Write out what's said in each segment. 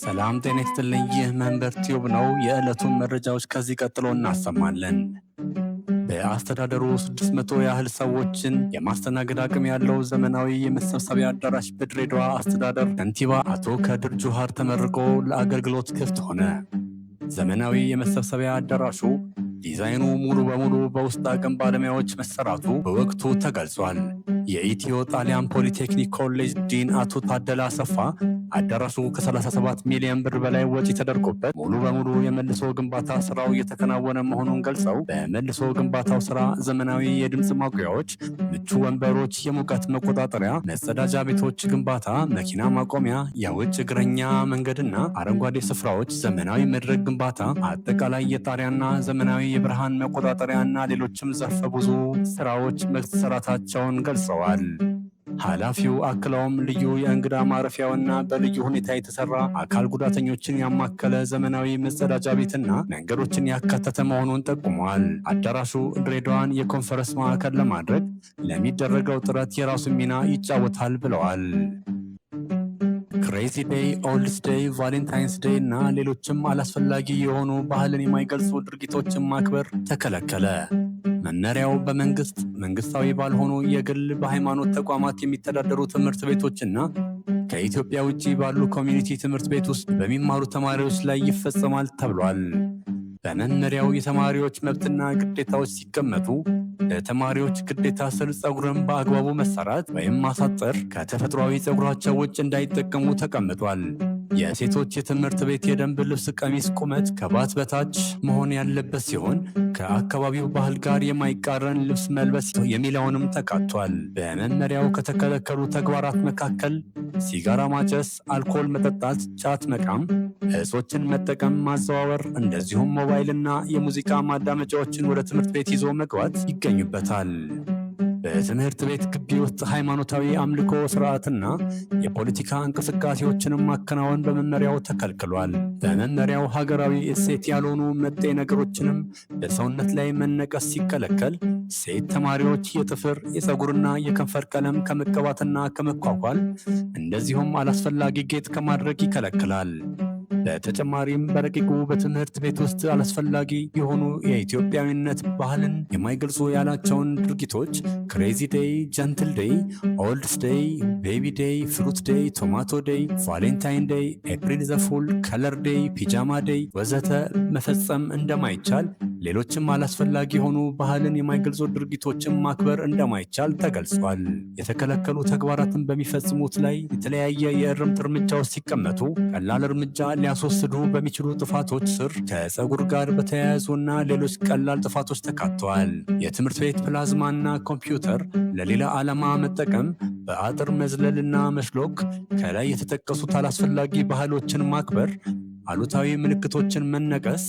ሰላም ጤና ይስጥልኝ። ይህ መንበር ቲዩብ ነው። የዕለቱን መረጃዎች ከዚህ ቀጥሎ እናሰማለን። በአስተዳደሩ 600 ያህል ሰዎችን የማስተናገድ አቅም ያለው ዘመናዊ የመሰብሰቢያ አዳራሽ በድሬዳዋ አስተዳደር ከንቲባ አቶ ከድር ጁሃር ተመርቆ ለአገልግሎት ክፍት ሆነ። ዘመናዊ የመሰብሰቢያ አዳራሹ ዲዛይኑ ሙሉ በሙሉ በውስጥ አቅም ባለሙያዎች መሰራቱ በወቅቱ ተገልጿል። የኢትዮ ጣሊያን ፖሊቴክኒክ ኮሌጅ ዲን አቶ ታደለ አሰፋ አዳራሹ ከ37 ሚሊዮን ብር በላይ ወጪ ተደርጎበት ሙሉ በሙሉ የመልሶ ግንባታ ስራው እየተከናወነ መሆኑን ገልጸው በመልሶ ግንባታው ስራ ዘመናዊ የድምፅ ማጉያዎች፣ ምቹ ወንበሮች፣ የሙቀት መቆጣጠሪያ፣ መጸዳጃ ቤቶች ግንባታ፣ መኪና ማቆሚያ፣ የውጭ እግረኛ መንገድና አረንጓዴ ስፍራዎች፣ ዘመናዊ መድረክ ግንባታ፣ አጠቃላይ የጣሪያና ዘመናዊ የብርሃን መቆጣጠሪያና ሌሎችም ዘርፈ ብዙ ስራዎች መሰራታቸውን ገልጸዋል። ኃላፊው አክለውም ልዩ የእንግዳ ማረፊያውና በልዩ ሁኔታ የተሰራ አካል ጉዳተኞችን ያማከለ ዘመናዊ መጸዳጃ ቤትና መንገዶችን ያካተተ መሆኑን ጠቁመዋል። አዳራሹ ድሬዳዋን የኮንፈረንስ ማዕከል ለማድረግ ለሚደረገው ጥረት የራሱን ሚና ይጫወታል ብለዋል። ክሬዚ ዴይ፣ ኦልድስ ዴይ፣ ቫሌንታይንስ ዴይ እና ሌሎችም አላስፈላጊ የሆኑ ባህልን የማይገልጹ ድርጊቶችን ማክበር ተከለከለ። መመሪያው በመንግስት፣ መንግስታዊ ባልሆኑ የግል፣ በሃይማኖት ተቋማት የሚተዳደሩ ትምህርት ቤቶችና ከኢትዮጵያ ውጭ ባሉ ኮሚኒቲ ትምህርት ቤት ውስጥ በሚማሩ ተማሪዎች ላይ ይፈጸማል ተብሏል። በመመሪያው የተማሪዎች መብትና ግዴታዎች ሲቀመጡ ለተማሪዎች ግዴታ ስር ፀጉርን በአግባቡ መሰራት ወይም ማሳጠር፣ ከተፈጥሯዊ ፀጉራቸው ውጭ እንዳይጠቀሙ ተቀምጧል። የሴቶች የትምህርት ቤት የደንብ ልብስ ቀሚስ ቁመት ከባት በታች መሆን ያለበት ሲሆን ከአካባቢው ባህል ጋር የማይቃረን ልብስ መልበስ የሚለውንም ተካቷል። በመመሪያው ከተከለከሉ ተግባራት መካከል ሲጋራ ማጨስ፣ አልኮል መጠጣት፣ ጫት መቃም፣ እጾችን መጠቀም፣ ማዘዋወር እንደዚሁም ሞባይልና የሙዚቃ ማዳመጫዎችን ወደ ትምህርት ቤት ይዞ መግባት ይገኙበታል። በትምህርት ቤት ግቢ ውስጥ ሃይማኖታዊ አምልኮ ስርዓትና የፖለቲካ እንቅስቃሴዎችንም ማከናወን በመመሪያው ተከልክሏል። በመመሪያው ሀገራዊ እሴት ያልሆኑ መጤ ነገሮችንም በሰውነት ላይ መነቀስ ሲከለከል፣ ሴት ተማሪዎች የጥፍር የፀጉርና የከንፈር ቀለም ከመቀባትና ከመኳኳል እንደዚሁም አላስፈላጊ ጌጥ ከማድረግ ይከለክላል። በተጨማሪም በረቂቁ በትምህርት ቤት ውስጥ አላስፈላጊ የሆኑ የኢትዮጵያዊነት ባህልን የማይገልጹ ያላቸውን ድርጊቶች ክሬዚ ዴይ፣ ጀንትል ዴይ፣ ኦልድስ ዴይ፣ ቤቢ ዴይ፣ ፍሩት ዴይ፣ ቶማቶ ዴይ፣ ቫሌንታይን ዴይ፣ ኤፕሪል ዘፉል፣ ከለር ዴይ፣ ፒጃማ ዴይ ወዘተ መፈጸም እንደማይቻል፣ ሌሎችም አላስፈላጊ የሆኑ ባህልን የማይገልጹ ድርጊቶችን ማክበር እንደማይቻል ተገልጿል። የተከለከሉ ተግባራትን በሚፈጽሙት ላይ የተለያየ የእርምት እርምጃዎች ሲቀመጡ ቀላል እርምጃ ሊያስወስዱ በሚችሉ ጥፋቶች ስር ከፀጉር ጋር በተያያዙና ሌሎች ቀላል ጥፋቶች ተካተዋል። የትምህርት ቤት ፕላዝማና ኮምፒውተር ለሌላ ዓላማ መጠቀም፣ በአጥር መዝለልና መሽሎክ፣ ከላይ የተጠቀሱት አላስፈላጊ ባህሎችን ማክበር፣ አሉታዊ ምልክቶችን መነቀስ፣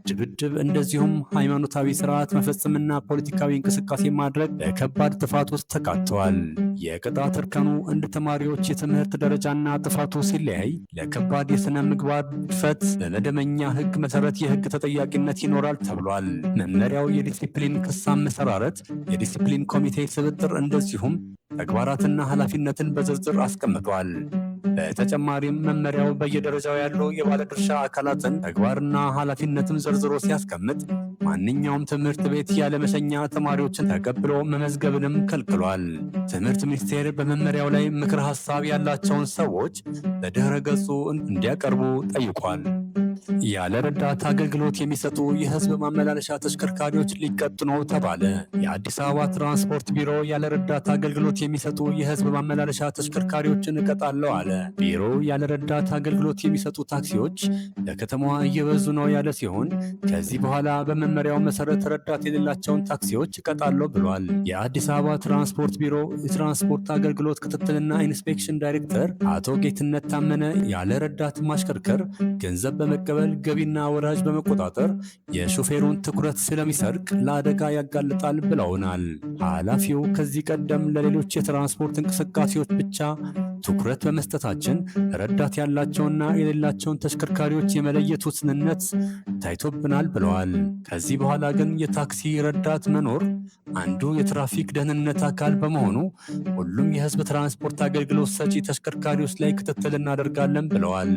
ድብድብ እንደዚሁም ሃይማኖታዊ ስርዓት መፈጸምና ፖለቲካዊ እንቅስቃሴ ማድረግ በከባድ ጥፋት ውስጥ ተካተዋል። የቅጣት እርከኑ እንደ ተማሪዎች የትምህርት ደረጃና ጥፋቱ ሲለያይ ለከባድ የሥነ ምግባር ግድፈት በመደበኛ ሕግ መሠረት የሕግ ተጠያቂነት ይኖራል ተብሏል። መመሪያው የዲሲፕሊን ክስ አመሰራረት፣ የዲሲፕሊን ኮሚቴ ስብጥር እንደዚሁም ተግባራትና ኃላፊነትን በዝርዝር አስቀምጧል። በተጨማሪም መመሪያው በየደረጃው ያሉ የባለድርሻ አካላትን ተግባርና ኃላፊነትን ዘርዝሮ ሲያስቀምጥ ማንኛውም ትምህርት ቤት ያለመሸኛ ተማሪዎችን ተቀብሎ መመዝገብንም ከልክሏል። ትምህርት ሚኒስቴር በመመሪያው ላይ ምክር ሐሳብ ያላቸውን ሰዎች በድህረ ገጹ እንዲያቀርቡ ጠይቋል። ያለ ረዳት አገልግሎት የሚሰጡ የህዝብ ማመላለሻ ተሽከርካሪዎች ሊቀጡ ነው ተባለ። የአዲስ አበባ ትራንስፖርት ቢሮ ያለ ረዳት አገልግሎት የሚሰጡ የህዝብ ማመላለሻ ተሽከርካሪዎችን እቀጣለሁ አለ። ቢሮ ያለ ረዳት አገልግሎት የሚሰጡ ታክሲዎች በከተማዋ እየበዙ ነው ያለ ሲሆን ከዚህ በኋላ በመመሪያው መሰረት ረዳት የሌላቸውን ታክሲዎች እቀጣለሁ ብሏል። የአዲስ አበባ ትራንስፖርት ቢሮ የትራንስፖርት አገልግሎት ክትትልና ኢንስፔክሽን ዳይሬክተር አቶ ጌትነት ታመነ ያለ ረዳት ማሽከርከር ገንዘብ በመቀበል ገቢና ወራጅ በመቆጣጠር የሾፌሩን ትኩረት ስለሚሰርቅ ለአደጋ ያጋልጣል ብለውናል። ኃላፊው ከዚህ ቀደም ለሌሎች የትራንስፖርት እንቅስቃሴዎች ብቻ ትኩረት በመስጠታችን ረዳት ያላቸውና የሌላቸውን ተሽከርካሪዎች የመለየት ውስንነት ታይቶብናል ብለዋል። ከዚህ በኋላ ግን የታክሲ ረዳት መኖር አንዱ የትራፊክ ደህንነት አካል በመሆኑ ሁሉም የህዝብ ትራንስፖርት አገልግሎት ሰጪ ተሽከርካሪዎች ላይ ክትትል እናደርጋለን ብለዋል።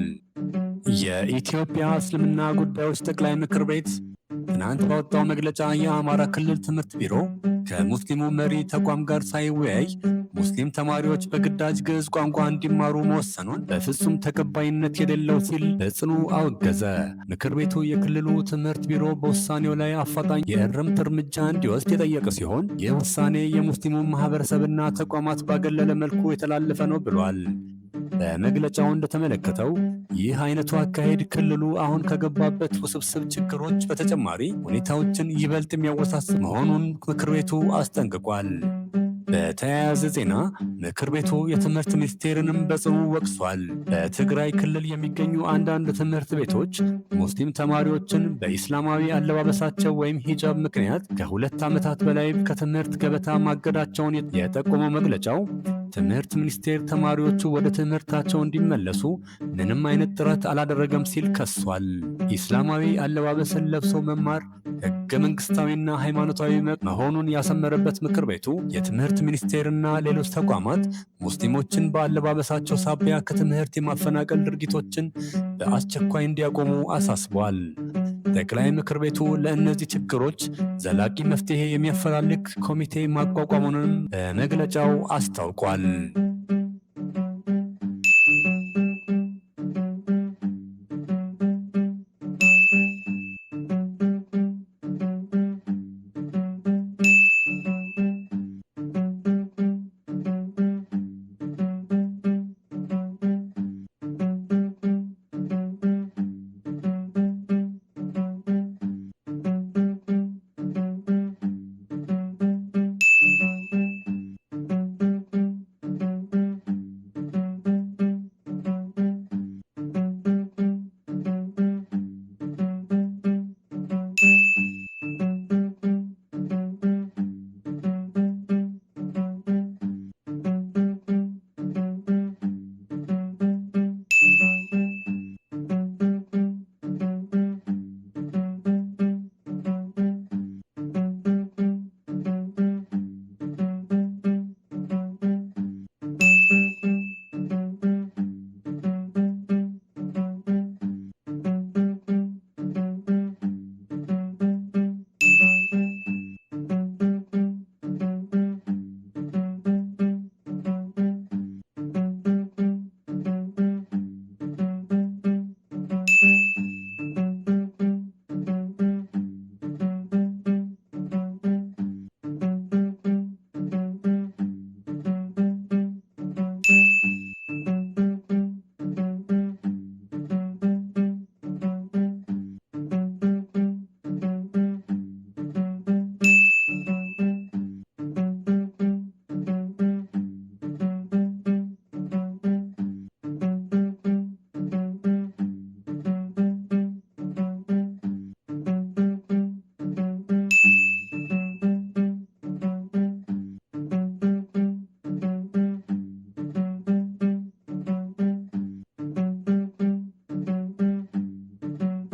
የኢትዮጵያ እስልምና ጉዳዮች ጠቅላይ ምክር ቤት ትናንት ባወጣው መግለጫ የአማራ ክልል ትምህርት ቢሮ ከሙስሊሙ መሪ ተቋም ጋር ሳይወያይ ሙስሊም ተማሪዎች በግዳጅ ግዕዝ ቋንቋ እንዲማሩ መወሰኑን በፍጹም ተቀባይነት የሌለው ሲል በጽኑ አወገዘ። ምክር ቤቱ የክልሉ ትምህርት ቢሮ በውሳኔው ላይ አፋጣኝ የእርምት እርምጃ እንዲወስድ የጠየቀ ሲሆን ይህ ውሳኔ የሙስሊሙ ማህበረሰብና ተቋማት ባገለለ መልኩ የተላለፈ ነው ብሏል። በመግለጫው እንደተመለከተው ይህ አይነቱ አካሄድ ክልሉ አሁን ከገባበት ውስብስብ ችግሮች በተጨማሪ ሁኔታዎችን ይበልጥ የሚያወሳስብ መሆኑን ምክር ቤቱ አስጠንቅቋል። በተያያዘ ዜና ምክር ቤቱ የትምህርት ሚኒስቴርንም በጽኑ ወቅሷል። በትግራይ ክልል የሚገኙ አንዳንድ ትምህርት ቤቶች ሙስሊም ተማሪዎችን በኢስላማዊ አለባበሳቸው ወይም ሂጃብ ምክንያት ከ2 ዓመታት በላይ ከትምህርት ገበታ ማገዳቸውን የጠቆመው መግለጫው ትምህርት ሚኒስቴር ተማሪዎቹ ወደ ትምህርታቸው እንዲመለሱ ምንም አይነት ጥረት አላደረገም ሲል ከሷል። ኢስላማዊ አለባበስን ለብሶ መማር ሕገ መንግስታዊና ሃይማኖታዊ መብት መሆኑን ያሰመረበት ምክር ቤቱ የትምህርት ሚኒስቴርና ሌሎች ተቋማት ሙስሊሞችን በአለባበሳቸው ሳቢያ ከትምህርት የማፈናቀል ድርጊቶችን በአስቸኳይ እንዲያቆሙ አሳስቧል። ጠቅላይ ምክር ቤቱ ለእነዚህ ችግሮች ዘላቂ መፍትሄ የሚያፈላልግ ኮሚቴ ማቋቋሙንም በመግለጫው አስታውቋል።